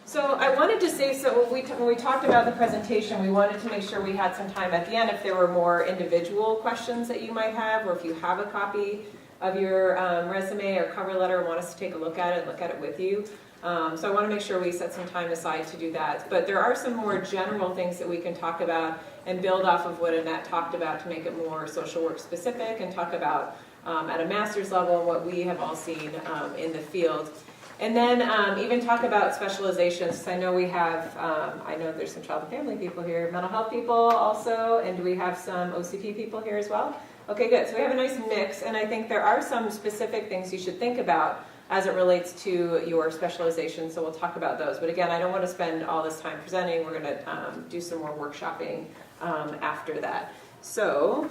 So I wanted to say, so when we talked about the presentation, we wanted to make sure we had some time at the end if there were more individual questions that you might have, or if you have a copy of your resume or cover letter and want us to take a look at it with you. So I want to make sure we set some time aside to do that. But there are some more general things that we can talk about and build off of what Annette talked about to make it more social work specific, and talk about at a master's level what we have all seen in the field. And then even talk about specializations. I know we have, I know there's some child and family people here, mental health people also, and do we have some OCP people here as well? Okay, good. So we have a nice mix, and I think there are some specific things you should think about as it relates to your specialization, so we'll talk about those. But again, I don't want to spend all this time presenting. We're going to do some more workshopping after that. So,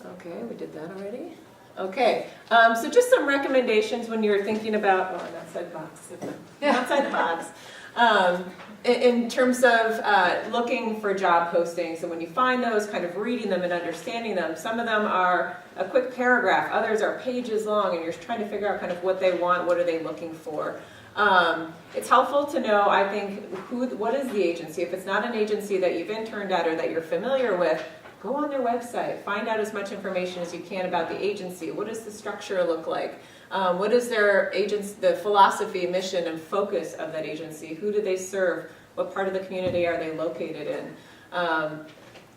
okay, we did that already. Okay, so just some recommendations when you're thinking about, oh, I'm outside the box, outside the box. In terms of looking for job postings, and when you find those, kind of reading them and understanding them. Some of them are a quick paragraph, others are pages long, and you're trying to figure out kind of what they want, what are they looking for. It's helpful to know, I think, what is the agency. If it's not an agency that you've interned at or that you're familiar with, go on their website, find out as much information as you can about the agency. What does the structure look like? What is the philosophy, mission, and focus of that agency? Who do they serve? What part of the community are they located in?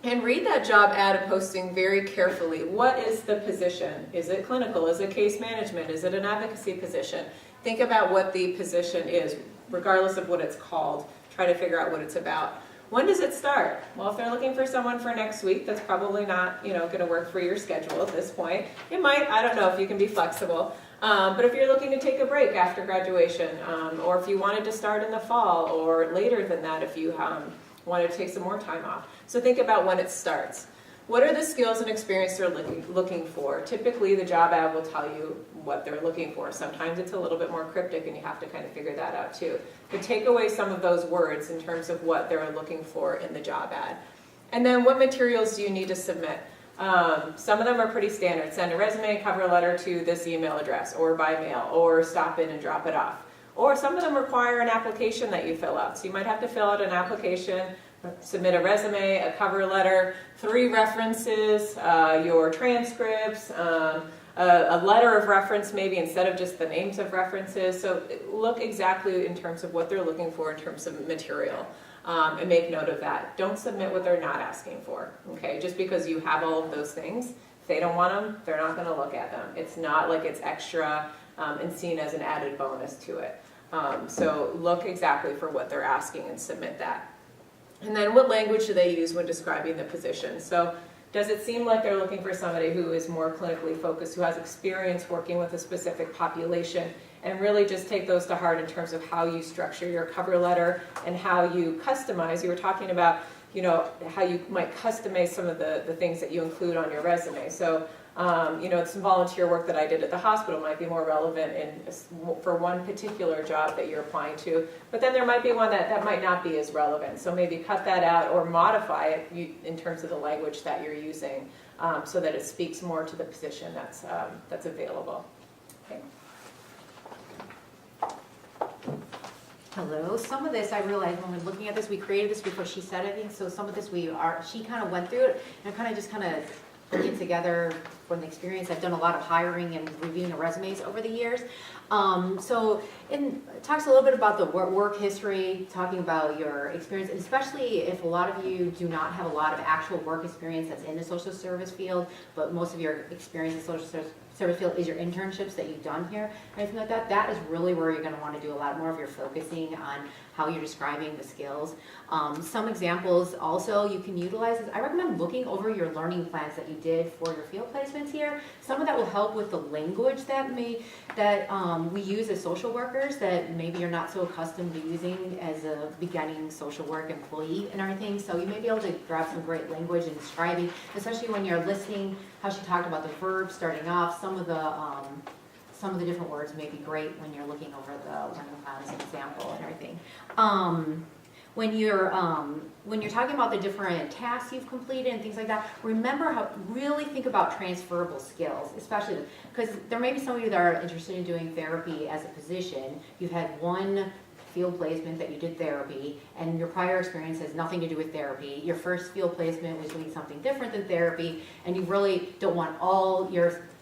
And read that job ad posting very carefully. What is the position? Is it clinical? Is it case management? Is it an advocacy position? Think about what the position is, regardless of what it's called. Try to figure out what it's about. When does it start? Well, if they're looking for someone for next week, that's probably not, going to work for your schedule at this point. It might, I don't know if you can be flexible. But if you're looking to take a break after graduation, or if you wanted to start in the fall, or later than that if you wanted to take some more time off. So think about when it starts. What are the skills and experience they're looking for? Typically, the job ad will tell you what they're looking for. Sometimes it's a little bit more cryptic, and you have to kind of figure that out too. But take away some of those words in terms of what they're looking for in the job ad. And then what materials do you need to submit? Some of them are pretty standard. Send a resume, cover letter to this email address, or by mail, or stop in and drop it off. Or some of them require an application that you fill out. So you might have to fill out an application, submit a resume, a cover letter, 3 references, your transcripts, a letter of reference maybe instead of just the names of references. So look exactly in terms of what they're looking for in terms of material, and make note of that. Don't submit what they're not asking for, okay? Just because you have all of those things, if they don't want them, they're not going to look at them. It's not like it's extra and seen as an added bonus to it. So look exactly for what they're asking and submit that. And then what language do they use when describing the position? So does it seem like they're looking for somebody who is more clinically focused, who has experience working with a specific population, and really just take those to heart in terms of how you structure your cover letter and how you customize. You were talking about, how you might customize some of the things that you include on your resume. So, some volunteer work that I did at the hospital might be more relevant for one particular job that you're applying to, but then there might be one that might not be as relevant. So maybe cut that out or modify it in terms of the language that you're using, so that it speaks more to the position that's available. Okay. Hello. Some of this I realized when we were looking at this, we created this before she said anything. So some of this she kind of went through it, and I just put it together from the experience. I've done a lot of hiring and reviewing the resumes over the years. So it talks a little bit about the work history, talking about your experience, especially if a lot of you do not have a lot of actual work experience that's in the social service field, but most of your experience in social service field is your internships that you've done here, anything like that. That is really where you're going to want to do a lot more of your focusing on how you're describing the skills. Some examples also you can utilize is I recommend looking over your learning plans that you did for your field placements here. Some of that will help with the language that we use as social workers that maybe you're not so accustomed to using as a beginning social work employee and everything. So you may be able to grab some great language in describing, especially when you're listening how she talked about the verbs starting off. Some of the different words may be great when you're looking over the learning plans example and everything. when you're talking about the different tasks you've completed and things like that, really think about transferable skills, especially because there may be some of you that are interested in doing therapy as a position. You've had one field placement that you did therapy, and your prior experience has nothing to do with therapy. Your first field placement was doing something different than therapy, and you really don't want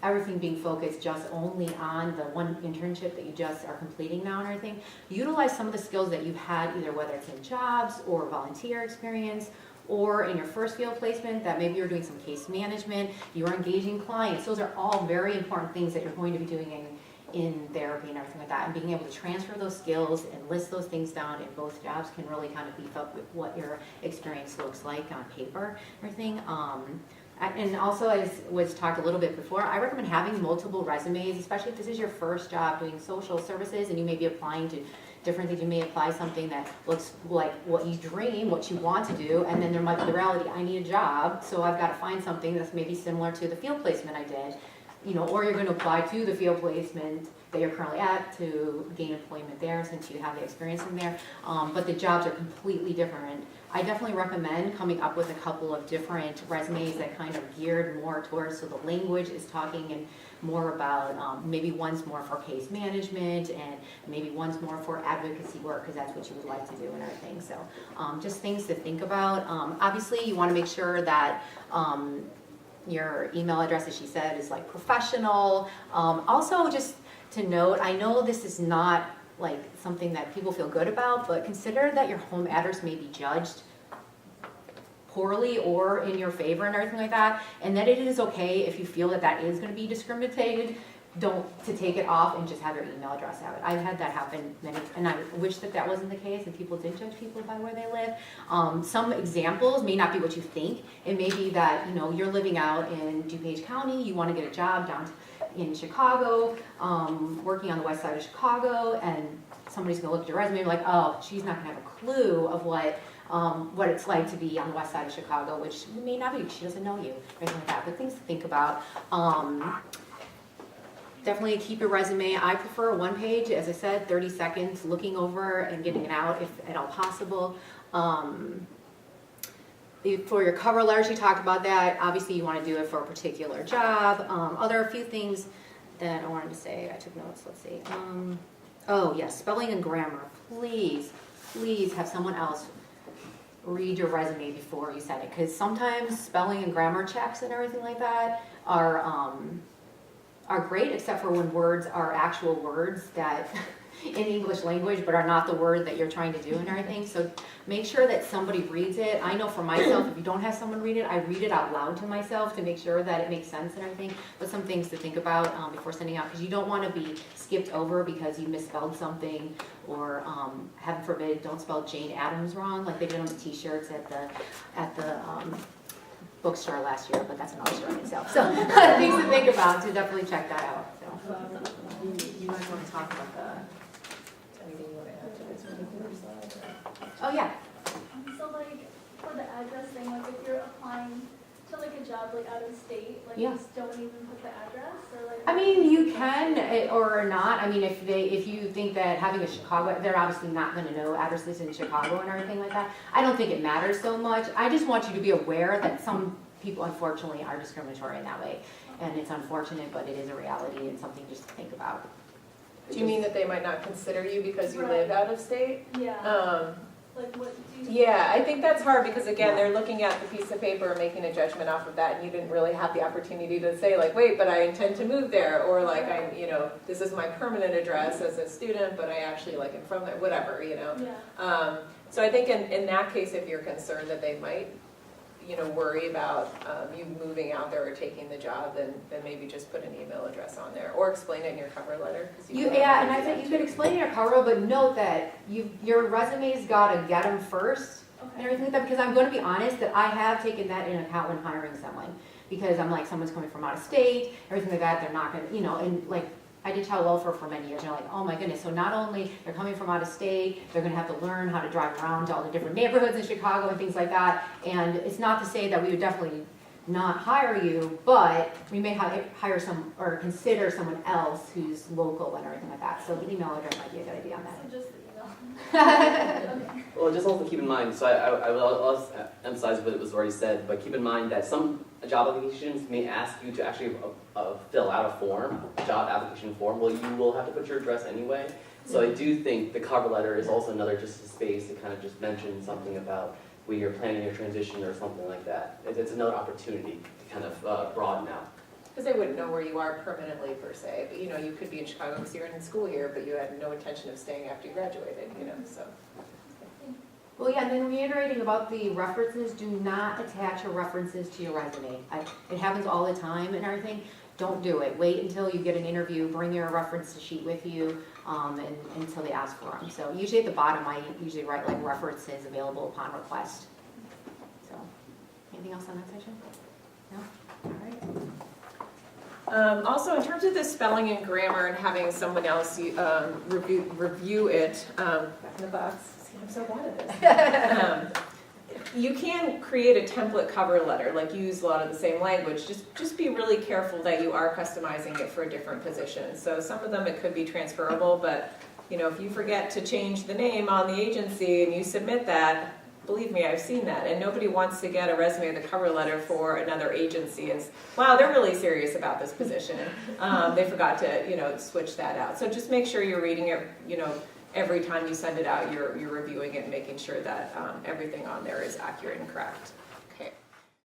everything being focused just only on the one internship that you just are completing now and everything. Utilize some of the skills that you've had, either whether it's in jobs or volunteer experience, or in your first field placement that maybe you're doing some case management, you're engaging clients. Those are all very important things that you're going to be doing in therapy and everything like that, and being able to transfer those skills and list those things down in both jobs can really kind of beef up with what your experience looks like on paper and everything. And also, as was talked a little bit before, I recommend having multiple resumes, especially if this is your first job doing social services and you may be applying to different things. You may apply something that looks like what you dream, what you want to do, and then there might be the reality, I need a job, so I've got to find something that's maybe similar to the field placement I did. Or you're going to apply to the field placement that you're currently at to gain employment there since you have the experience in there. But the jobs are completely different. I definitely recommend coming up with a couple of different resumes that kind of geared more towards, so the language is talking and more about, maybe one's more for case management and maybe one's more for advocacy work because that's what you would like to do and everything. So just things to think about. Obviously, you want to make sure that your email address, as she said, is like professional. Also, just to note, I know this is not like something that people feel good about, but consider that your home address may be judged poorly or in your favor and everything like that, and that it is okay if you feel that that is going to be discriminated, to take it off and just have your email address have it. I've had that happen many, and I wish that that wasn't the case and people did judge people by where they live. Some examples may not be what you think. It may be that you're living out in DuPage County, you want to get a job down in Chicago, working on the west side of Chicago, and somebody's going to look at your resume and be like, oh, she's not going to have a clue of what it's like to be on the west side of Chicago, which may not be. She doesn't know you, anything like that. But things to think about. Definitely keep your resume. I prefer one page, as I said, 30 seconds, looking over and getting it out if at all possible. For your cover letter, she talked about that. Obviously, you want to do it for a particular job. Other few things that I wanted to say. I took notes. Let's see. Oh, yes, spelling and grammar. Please have someone else read your resume before you send it, because sometimes spelling and grammar checks and everything like that are great, except for when words are actual words that in English language but are not the word that you're trying to do and everything. So make sure that somebody reads it. I know for myself, if you don't have someone read it, I read it out loud to myself to make sure that it makes sense and everything. But some things to think about before sending out, because you don't want to be skipped over because you misspelled something, or heaven forbid, don't spell Jane Addams wrong, like they did on the t-shirts at the bookstore last year, but that's another story in itself. So things to think about, to definitely check that out. So. You might want to talk about anything you want to add to this particular slide? Oh yeah. So like for the address thing, like if you're applying to like a job like out of state, like Yeah. just don't even put the address, or like. I mean, you can or not. I mean, if you think that having a Chicago, they're obviously not going to know addresses in Chicago and everything like that. I don't think it matters so much. I just want you to be aware that some people, unfortunately, are discriminatory in that way, and it's unfortunate, but it is a reality and something just to think about. Do you mean that they might not consider you because you Right. live out of state? Yeah. Like what do you? Yeah, I think that's hard because again, they're looking at the piece of paper and making a judgment off of that, and you didn't really have the opportunity to say like, wait, but I intend to move there, or like this is my permanent address as a student, but I actually like am from there, whatever, Yeah. So I think in that case, if you're concerned that they might, worry about you moving out there or taking the job, then maybe just put an email address on there or explain it in your cover letter. And I think you could explain in your cover, but note that your resume's got to get them first and Okay. everything like that, because I'm going to be honest that I have taken that in account when hiring someone, because I'm like, someone's coming from out of state, everything like that, they're not going to, and like, I did child welfare for many years, and you're like, oh my goodness, so not only they're coming from out of state, they're going to have to learn how to drive around to all the different neighborhoods in Chicago and things like that, and it's not to say that we would definitely not hire you, but we may hire some, or consider someone else who's local and everything like that. So the email address might be a good idea on that. So just the email. Okay. Well, just also keep in mind, so I will also emphasize what was already said, but keep in mind that some job applications may ask you to actually fill out a form, a job application form. Well, you will have to put your address anyway. So I do think the cover letter is also another just a space to kind of just mention something about when you're planning your transition or something like that. It's another opportunity to kind of broaden out. Because they wouldn't know where you are permanently per se, but you could be in Chicago because you're in school here, but you had no intention of staying after you graduated, so. Well, yeah, and then reiterating about the references, do not attach your references to your resume. It happens all the time and everything. Don't do it. Wait until you get an interview, bring your reference sheet with you, and until they ask for them. So usually at the bottom, I usually write like references available upon request. So, anything else on that section? No? All right. Also, in terms of the spelling and grammar and having someone else review it, back in the box, see, I'm so bad at this. You can create a template cover letter, like use a lot of the same language. Just be really careful that you are customizing it for a different position. So some of them it could be transferable, but if you forget to change the name on the agency and you submit that, believe me, I've seen that. And nobody wants to get a resume of the cover letter for another agency and, wow, they're really serious about this position. They forgot to, switch that out. So just make sure you're reading it, every time you send it out, you're reviewing it and making sure that everything on there is accurate and correct.